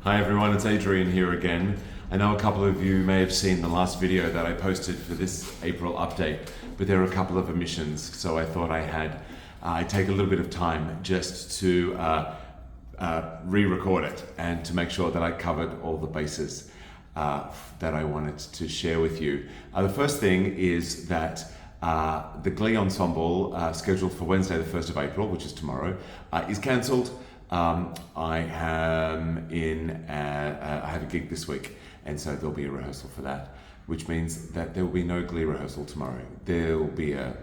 Hi everyone, it's Adrian here again. I know a couple of you may have seen the last video that I posted for this April update, but there are a couple of omissions, so I thought I'd take a little bit of time just to re-record it and to make sure that I covered all the bases that I wanted to share with you. The first thing is that the Glee Ensemble scheduled for Wednesday the 1st of April, which is tomorrow, is cancelled. I have a gig this week, and so there'll be a rehearsal for that, which means that there will be no Glee rehearsal tomorrow. There'll be a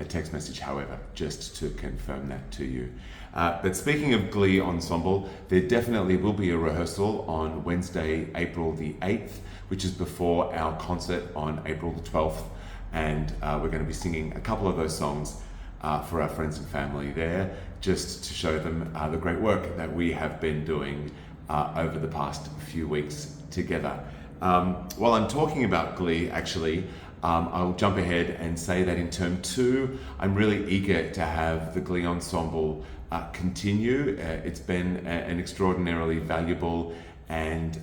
text message, however, just to confirm that to you. But speaking of Glee Ensemble, there definitely will be a rehearsal on Wednesday, April the 8th, which is before our concert on April the 12th, and we're going to be singing a couple of those songs for our friends and family there, just to show them the great work that we have been doing over the past few weeks together. While I'm talking about Glee, actually, I'll jump ahead and say that in term 2, I'm really eager to have the Glee Ensemble continue. It's been an extraordinarily valuable and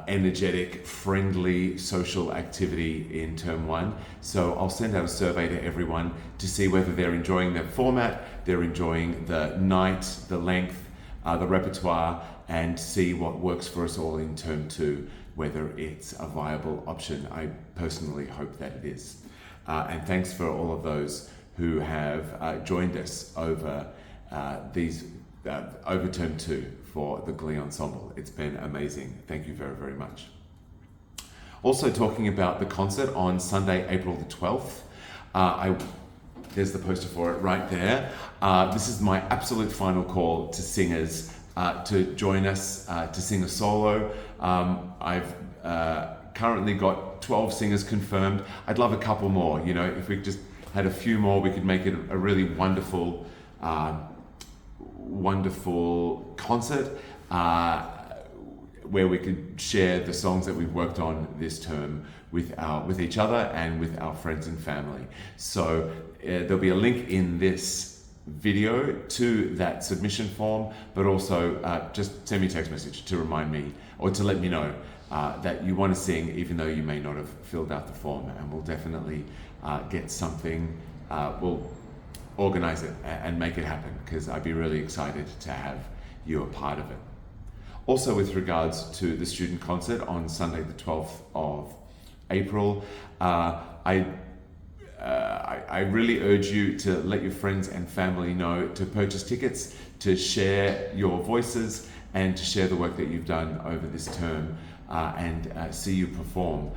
energetic, friendly social activity in term 1. So I'll send out a survey to everyone to see whether they're enjoying the format, they're enjoying the night, the length, the repertoire, and see what works for us all in term 2, whether it's a viable option. I personally hope that it is. And thanks for all of those who have joined us over over term 2 for the Glee Ensemble. It's been amazing. Thank you very, very much. Also talking about the concert on Sunday, April the 12th. There's the poster for it right there. This is my absolute final call to singers to join us to sing a solo. I've currently got 12 singers confirmed. I'd love a couple more. You know, if we just had a few more, we could make it a really wonderful concert where we could share the songs that we've worked on this term with each other and with our friends and family. So there'll be a link in this video to that submission form, but also just send me a text message to remind me or to let me know that you want to sing, even though you may not have filled out the form, and we'll definitely get something, we'll organize it and make it happen, because I'd be really excited to have you a part of it. Also, with regards to the student concert on Sunday the 12th of April, I really urge you to let your friends and family know to purchase tickets, to share your voices, and to share the work that you've done over this term and see you perform.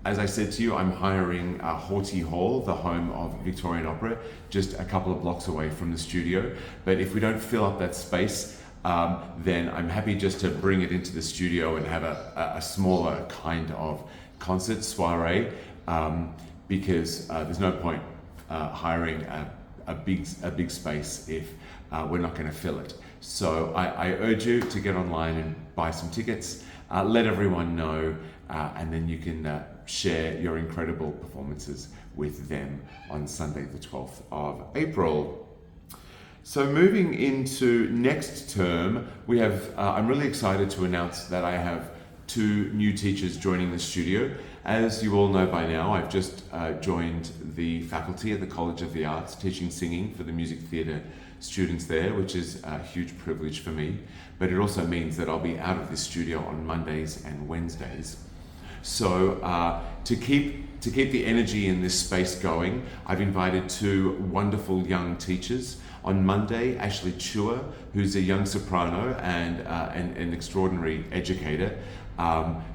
As I said to you, I'm hiring Hawty Hall, the home of Victorian Opera, just a couple of blocks away from the studio. But if we don't fill up that space, then I'm happy just to bring it into the studio and have a smaller kind of concert soiree, because there's no point hiring a big space if we're not going to fill it. So I urge you to get online and buy some tickets, let everyone know, and then you can share your incredible performances with them on Sunday the 12th of April. So moving into next term, we have, I'm really excited to announce that I have 2 new teachers joining the studio. As you all know by now, I've just joined the faculty at the College of the Arts, teaching singing for the music theatre students there, which is a huge privilege for me. But it also means that I'll be out of this studio on Mondays and Wednesdays. So to keep the energy in this space going, I've invited 2 wonderful young teachers. On Monday, Ashley Chua, who's a young soprano and an extraordinary educator.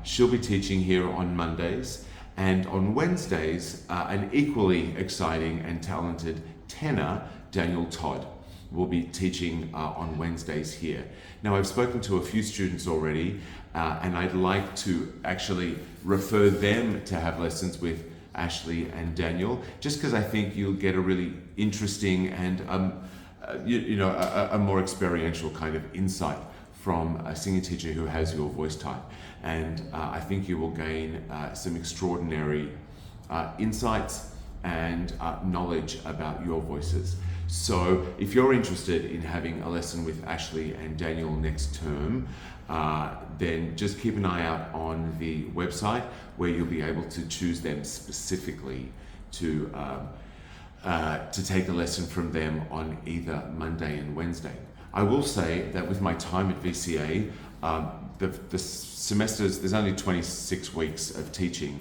She'll be teaching here on Mondays. And on Wednesdays, an equally exciting and talented tenor, Daniel Todd, will be teaching on Wednesdays here. Now, I've spoken to a few students already, and I'd like to actually refer them to have lessons with Ashley and Daniel, just because I think you'll get a really interesting and a more experiential kind of insight from a singing teacher who has your voice type. And I think you will gain some extraordinary insights and knowledge about your voices. So if you're interested in having a lesson with Ashley and Daniel next term, then just keep an eye out on the website where you'll be able to choose them specifically to take a lesson from them on either Monday and Wednesday. I will say that with my time at VCA, the semesters, there's only 26 weeks of teaching,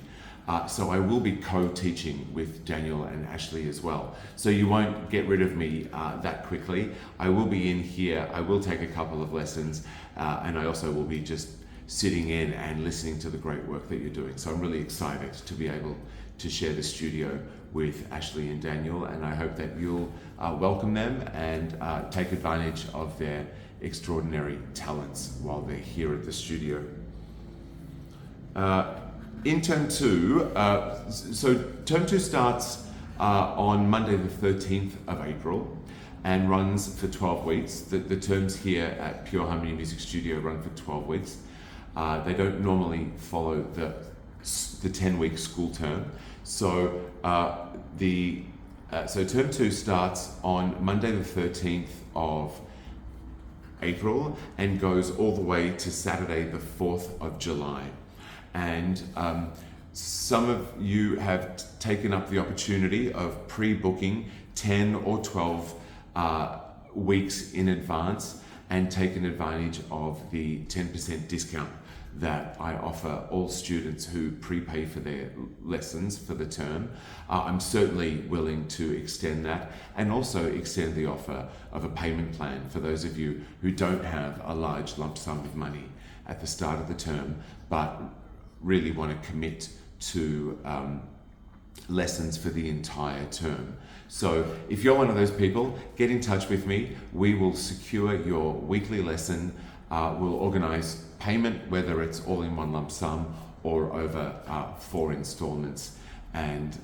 so I will be co-teaching with Daniel and Ashley as well. So you won't get rid of me that quickly. I will be in here, I will take a couple of lessons, and I also will be just sitting in and listening to the great work that you're doing. So I'm really excited to be able to share the studio with Ashley and Daniel, and I hope that you'll welcome them and take advantage of their extraordinary talents while they're here at the studio. In term 2, so term 2 starts on Monday the 13th of April and runs for 12 weeks. The terms here at Pure Harmony Music Studio run for 12 weeks. They don't normally follow the 10-week school term. So so term 2 starts on Monday the 13th of April and goes all the way to Saturday the 4th of July. And some of you have taken up the opportunity of pre-booking 10 or 12 weeks in advance and taken advantage of the 10% discount that I offer all students who prepay for their lessons for the term. I'm certainly willing to extend that and also extend the offer of a payment plan for those of you who don't have a large lump sum of money at the start of the term, but really want to commit to lessons for the entire term. So if you're one of those people, get in touch with me. We will secure your weekly lesson. We'll organize payment, whether it's all in one lump sum or over 4 installments. And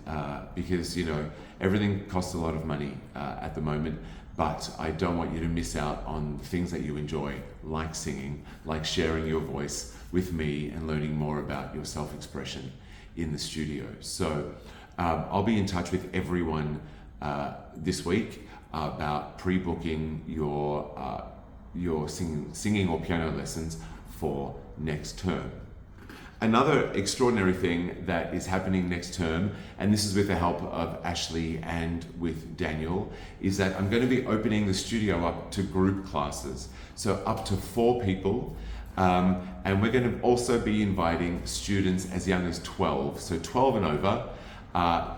because, you know, everything costs a lot of money at the moment, but I don't want you to miss out on things that you enjoy, like singing, like sharing your voice with me and learning more about your self-expression in the studio. So I'll be in touch with everyone this week about pre-booking your singing or piano lessons for next term. Another extraordinary thing that is happening next term, and this is with the help of Ashley and with Daniel, is that I'm going to be opening the studio up to group classes. So up to 4 people. And we're going to also be inviting students as young as 12, so 12 and over,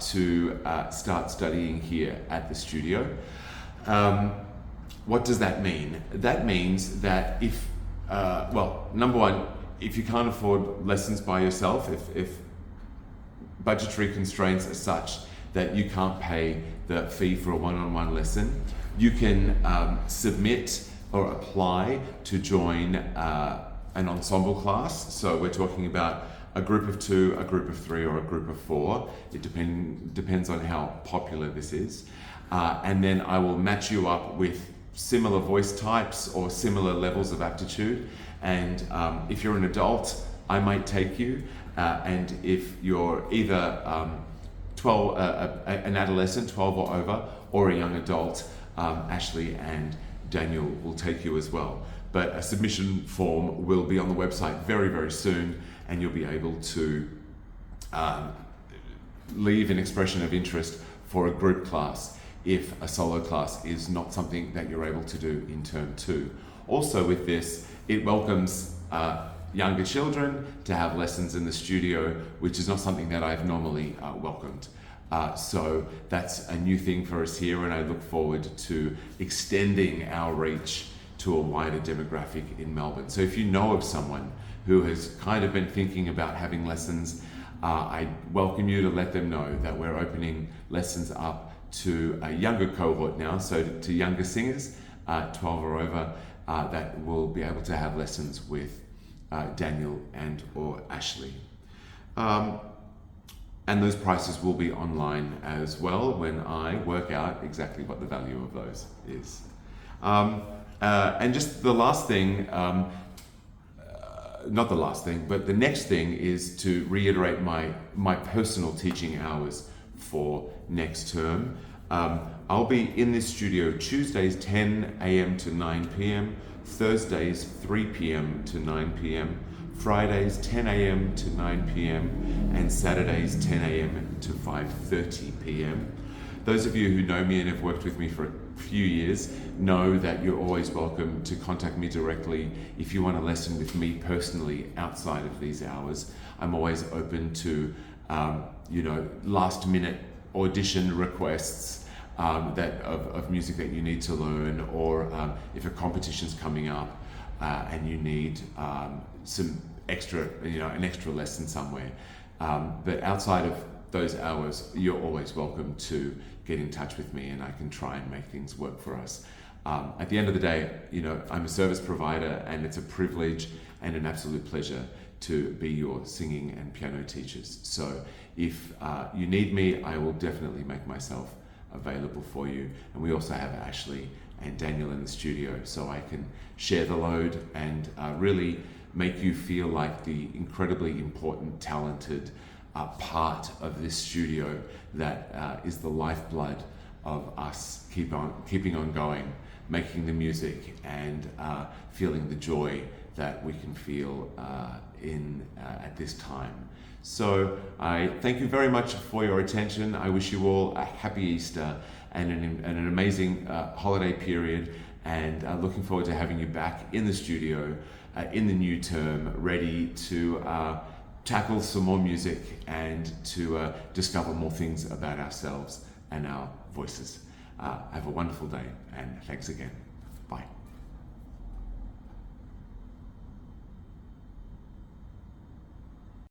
to start studying here at the studio. What does that mean? That means that if, well, number one, if you can't afford lessons by yourself, if budgetary constraints are such that you can't pay the fee for a one-on-one lesson, you can submit or apply to join an ensemble class. So we're talking about a group of 2, a group of 3, or a group of 4. It depends on how popular this is. And then I will match you up with similar voice types or similar levels of aptitude. And if you're an adult, I might take you. And if you're either 12, an adolescent, 12 or over, or a young adult, Ashley and Daniel will take you as well. But a submission form will be on the website very, very soon, and you'll be able to leave an expression of interest for a group class if a solo class is not something that you're able to do in term 2. Also with this, it welcomes younger children to have lessons in the studio, which is not something that I've normally welcomed. So that's a new thing for us here, and I look forward to extending our reach to a wider demographic in Melbourne. So if you know of someone who has kind of been thinking about having lessons, I welcome you to let them know that we're opening lessons up to a younger cohort now, so to younger singers, 12 or over, that will be able to have lessons with Daniel and or Ashley. And those prices will be online as well when I work out exactly what the value of those is. And just the last thing, not the last thing, but the next thing is to reiterate my personal teaching hours for next term. I'll be in this studio Tuesdays 10 a.m. to 9 p.m., Thursdays 3 p.m. to 9 p.m., Fridays 10 a.m. to 9 p.m. and Saturdays 10 a.m. to 5:30 p.m. Those of you who know me and have worked with me for a few years know that you're always welcome to contact me directly if you want a lesson with me personally outside of these hours. I'm always open to last minute audition requests of music that you need to learn, or if a competition's coming up and you need some extra, an extra lesson somewhere. But outside of those hours, you're always welcome to get in touch with me, and I can try and make things work for us. At the end of the day, I'm a service provider, and it's a privilege and an absolute pleasure to be your singing and piano teachers. So if you need me, I will definitely make myself available for you. And we also have Ashley and Daniel in the studio, so I can share the load and really make you feel like the incredibly important, talented part of this studio that is the lifeblood of us keeping on going, making the music, and feeling the joy that we can feel at this time. So I thank you very much for your attention. I wish you all a happy Easter and an amazing holiday period, and looking forward to having you back in the studio in the new term, ready to tackle some more music and to discover more things about ourselves and our voices. Have a wonderful day, and thanks again.